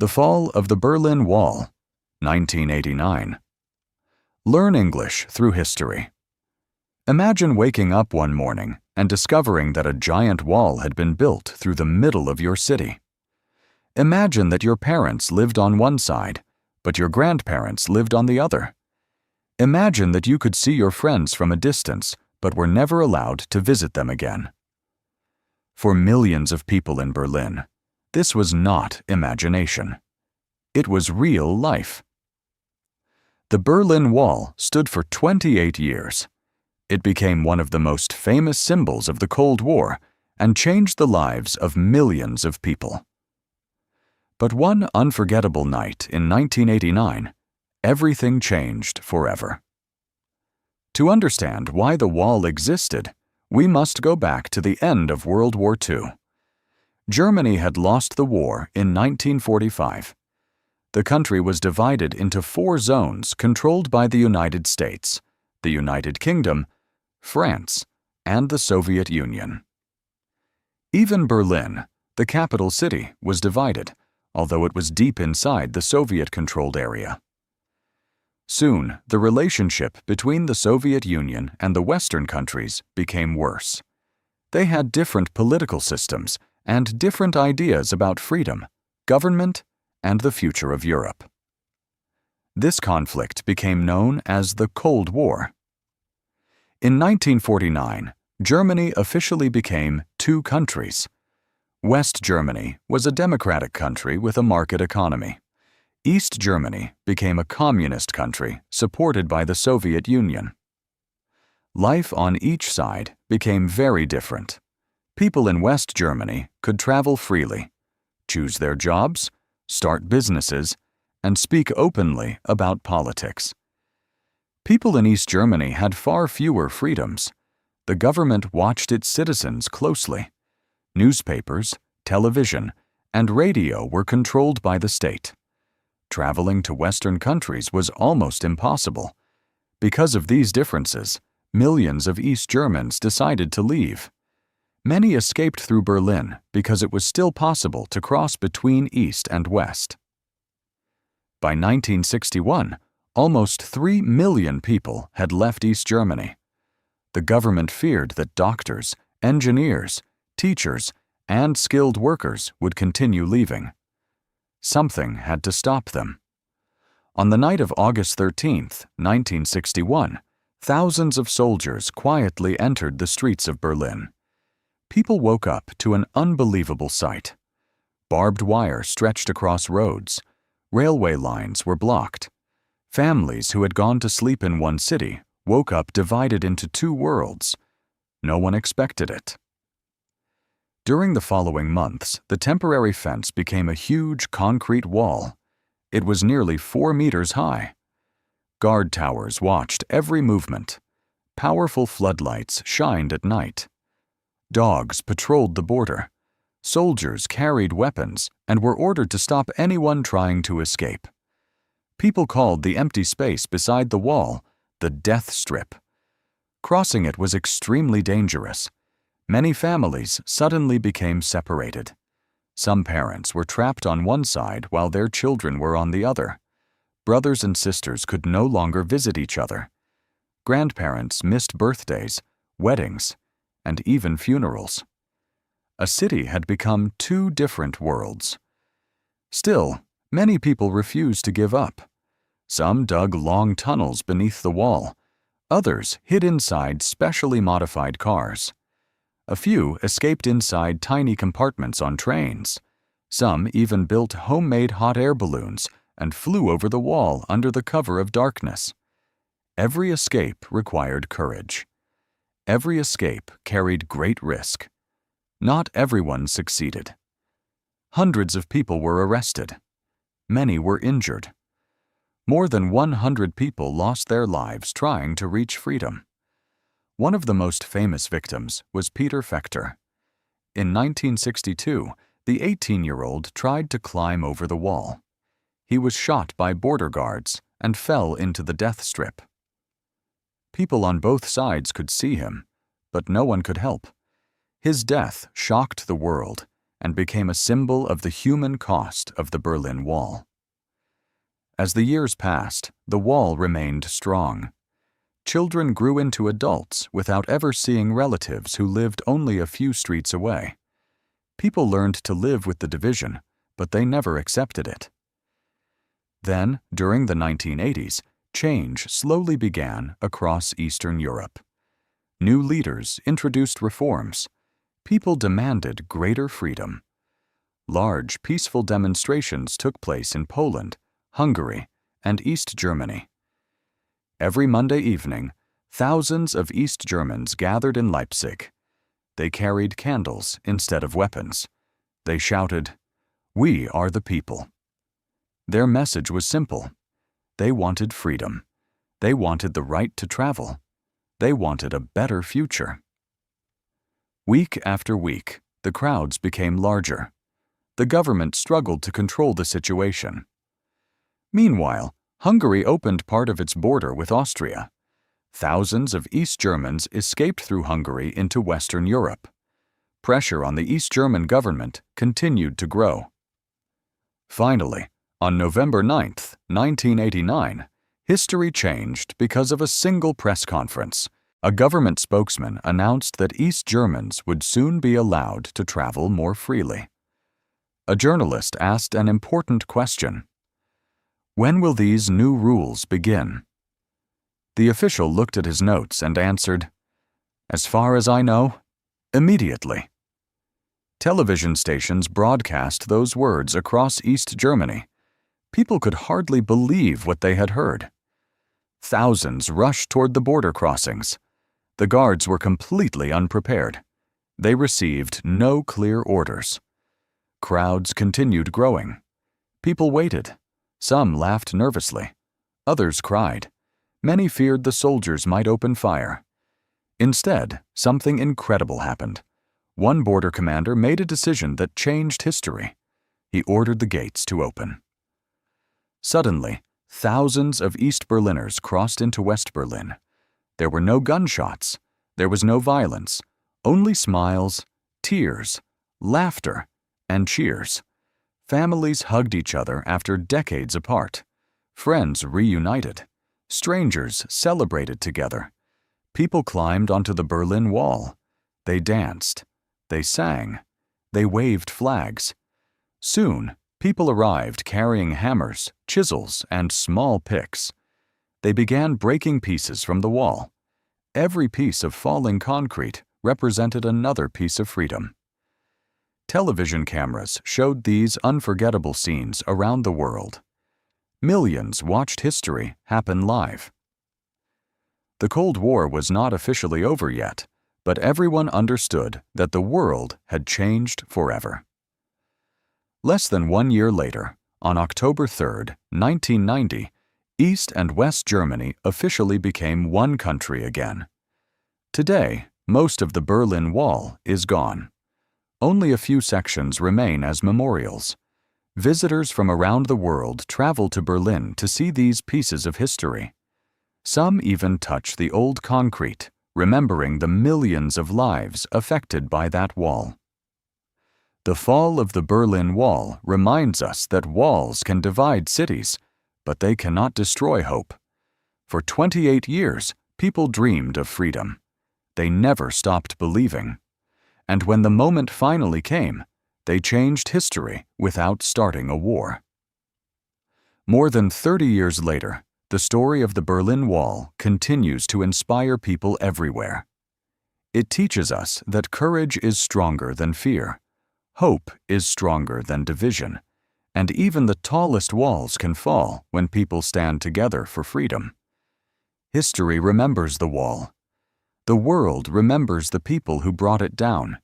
The Fall of the Berlin Wall, 1989. Learn English through history. Imagine waking up one morning and discovering that a giant wall had been built through the middle of your city. Imagine that your parents lived on one side, but your grandparents lived on the other. Imagine that you could see your friends from a distance, but were never allowed to visit them again. For millions of people in Berlin, this was not imagination. It was real life. The Berlin Wall stood for 28 years. It became one of the most famous symbols of the Cold War and changed the lives of millions of people. But one unforgettable night in 1989, everything changed forever. To understand why the wall existed, we must go back to the end of World War II. Germany had lost the war in 1945. The country was divided into 4 zones controlled by the United States, the United Kingdom, France, and the Soviet Union. Even Berlin, the capital city, was divided, although it was deep inside the Soviet-controlled area. Soon, the relationship between the Soviet Union and the Western countries became worse. They had different political systems and different ideas about freedom, government, and the future of Europe. This conflict became known as the Cold War. In 1949, Germany officially became 2 countries. West Germany was a democratic country with a market economy. East Germany became a communist country supported by the Soviet Union. Life on each side became very different. People in West Germany could travel freely, choose their jobs, start businesses, and speak openly about politics. People in East Germany had far fewer freedoms. The government watched its citizens closely. Newspapers, television, and radio were controlled by the state. Traveling to Western countries was almost impossible. Because of these differences, millions of East Germans decided to leave. Many escaped through Berlin because it was still possible to cross between East and West. By 1961, almost 3 million people had left East Germany. The government feared that doctors, engineers, teachers, and skilled workers would continue leaving. Something had to stop them. On the night of August 13, 1961, thousands of soldiers quietly entered the streets of Berlin. People woke up to an unbelievable sight. Barbed wire stretched across roads. Railway lines were blocked. Families who had gone to sleep in one city woke up divided into 2 worlds. No one expected it. During the following months, the temporary fence became a huge concrete wall. It was nearly 4 meters high. Guard towers watched every movement. Powerful floodlights shined at night. Dogs patrolled the border. Soldiers carried weapons and were ordered to stop anyone trying to escape. People called the empty space beside the wall the death strip. Crossing it was extremely dangerous. Many families suddenly became separated. Some parents were trapped on one side while their children were on the other. Brothers and sisters could no longer visit each other. Grandparents missed birthdays, weddings, and even funerals. A city had become 2 different worlds. Still, many people refused to give up. Some dug long tunnels beneath the wall. Others hid inside specially modified cars. A few escaped inside tiny compartments on trains. Some even built homemade hot air balloons and flew over the wall under the cover of darkness. Every escape required courage. Every escape carried great risk. Not everyone succeeded. Hundreds of people were arrested. Many were injured. More than 100 people lost their lives trying to reach freedom. One of the most famous victims was Peter Fechter. In 1962, the 18-year-old tried to climb over the wall. He was shot by border guards and fell into the death strip. People on both sides could see him, but no one could help. His death shocked the world, and became a symbol of the human cost of the Berlin Wall. As the years passed, the wall remained strong. Children grew into adults without ever seeing relatives who lived only a few streets away. People learned to live with the division, but they never accepted it. Then, during the 1980s, change slowly began across Eastern Europe. New leaders introduced reforms. People demanded greater freedom. Large, peaceful demonstrations took place in Poland, Hungary, and East Germany. Every Monday evening, thousands of East Germans gathered in Leipzig. They carried candles instead of weapons. They shouted, "We are the people." Their message was simple. They wanted freedom. They wanted the right to travel. They wanted a better future. Week after week, the crowds became larger. The government struggled to control the situation. Meanwhile, Hungary opened part of its border with Austria. Thousands of East Germans escaped through Hungary into Western Europe. Pressure on the East German government continued to grow. Finally, on November 9, 1989, history changed because of a single press conference. A government spokesman announced that East Germans would soon be allowed to travel more freely. A journalist asked an important question. When will these new rules begin? The official looked at his notes and answered, "As far as I know, immediately." Television stations broadcast those words across East Germany. People could hardly believe what they had heard. Thousands rushed toward the border crossings. The guards were completely unprepared. They received no clear orders. Crowds continued growing. People waited. Some laughed nervously. Others cried. Many feared the soldiers might open fire. Instead, something incredible happened. One border commander made a decision that changed history. He ordered the gates to open. Suddenly, thousands of East Berliners crossed into West Berlin. There were no gunshots. There was no violence. Only smiles, tears, laughter, and cheers. Families hugged each other after decades apart. Friends reunited. Strangers celebrated together. People climbed onto the Berlin Wall. They danced. They sang. They waved flags. Soon, people arrived carrying hammers, chisels, and small picks. They began breaking pieces from the wall. Every piece of falling concrete represented another piece of freedom. Television cameras showed these unforgettable scenes around the world. Millions watched history happen live. The Cold War was not officially over yet, but everyone understood that the world had changed forever. Less than 1 year later, on October 3, 1990, East and West Germany officially became one country again. Today, most of the Berlin Wall is gone. Only a few sections remain as memorials. Visitors from around the world travel to Berlin to see these pieces of history. Some even touch the old concrete, remembering the millions of lives affected by that wall. The fall of the Berlin Wall reminds us that walls can divide cities, but they cannot destroy hope. For 28 years, people dreamed of freedom. They never stopped believing. And when the moment finally came, they changed history without starting a war. More than 30 years later, the story of the Berlin Wall continues to inspire people everywhere. It teaches us that courage is stronger than fear, hope is stronger than division, and even the tallest walls can fall when people stand together for freedom. History remembers the wall. The world remembers the people who brought it down.